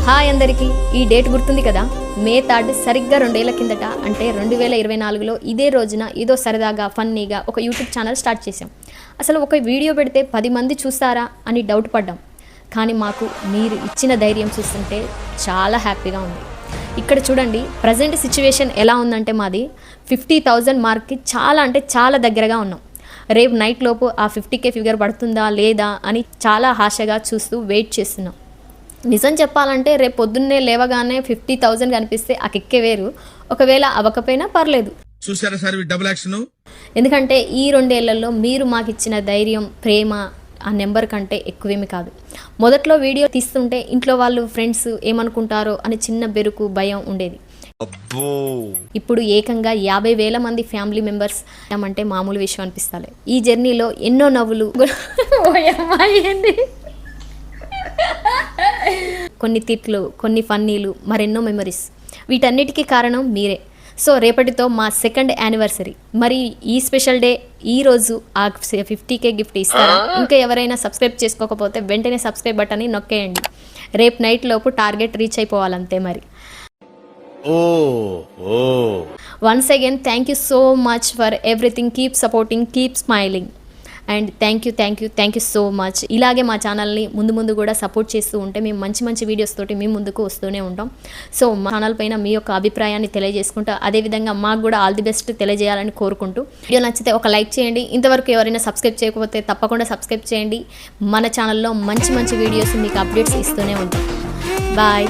Hi అందరికీ, ఈ date గుర్తుంది కదా, మే 3 సరిగ్గా 2 ఏళ్ల కిందట అంటే 2024లో ఇదే రోజున ఏదో సరదాగా ఫన్నీగా ఒక యూట్యూబ్ ఛానల్ స్టార్ట్ చేసాం. అసలు ఒక వీడియో పెడితే 10 మంది చూస్తారా అని డౌట్ పడ్డాం. కానీ మాకు మీరు ఇచ్చిన ధైర్యం చూస్తుంటే చాలా హ్యాపీగా ఉంది. ఇక్కడ చూడండి, ప్రజెంట్ సిచ్యువేషన్ ఎలా ఉందంటే మాది 50,000 మార్క్కి చాలా దగ్గరగా ఉన్నాం. రేపు నైట్ లోపు ఆ 50K ఫిగర్ పడుతుందా లేదా అని చాలా ఆశగా చూస్తూ వెయిట్ చేస్తున్నాం. నిజం చెప్పాలంటే రేపు పొద్దున్నే లేవగానే 50,000 కనిపిస్తే ఆ కిక్కే వేరు. ఒకవేళ అవ్వకపోయినా పర్లేదు. చూసారా సార్ డబుల్ యాక్షన్. ఎందుకంటే ఈ 2 ఏళ్లలో మీరు మాకు ఇచ్చిన ధైర్యం, ప్రేమ ఆ నెంబర్ కంటే ఎక్కువేమి కాదు. మొదట్లో వీడియో తీస్తుంటే ఇంట్లో వాళ్ళు, ఫ్రెండ్స్ ఏమనుకుంటారో అని చిన్న బెరుకు, భయం ఉండేది. ఇప్పుడు ఏకంగా 50,000 మంది ఫ్యామిలీ మెంబర్స్ అంటే మామూలు విషయం అనిపిస్తాలే. ఈ జర్నీలో ఎన్నో నవ్వులు, కొన్ని తిట్లు, కొన్ని ఫన్నీలు, మరెన్నో మెమరీస్. వీటన్నిటికీ కారణం మీరే. సో రేపటితో మా 2nd యానివర్సరీ. మరి ఈ స్పెషల్ డే, ఈ రోజు ఆ 50K గిఫ్ట్ ఇస్తారా? ఇంకా ఎవరైనా సబ్స్క్రైబ్ చేసుకోకపోతే వెంటనే సబ్స్క్రైబ్ బటన్ని నొక్కేయండి. రేపు నైట్ లోపు టార్గెట్ రీచ్ అయిపోవాలంతే. మరి once again thank you so much for everything. Keep supporting, keep smiling and thank you so much. ఇలాగే మా ఛానల్ని ముందు కూడా సపోర్ట్ చేస్తూ ఉంటే మేము మంచి వీడియోస్ తోటి మీ ముందుకు వస్తూనే ఉంటాం. సో మా ఛానల్ పైన మీ యొక్క అభిప్రాయాన్ని తెలియజేసుకుంటూ, అదేవిధంగా మాకు కూడా ఆల్ ది బెస్ట్ తెలియజేయాలని కోరుకుంటూ, వీడియో నచ్చితే ఒక లైక్ చేయండి. ఇంతవరకు ఎవరైనా సబ్స్క్రైబ్ చేయకపోతే తప్పకుండా సబ్స్క్రైబ్ చేయండి. మన ఛానల్లో మంచి వీడియోస్ మీకు అప్డేట్స్ ఇస్తూనే ఉంటాం. బాయ్.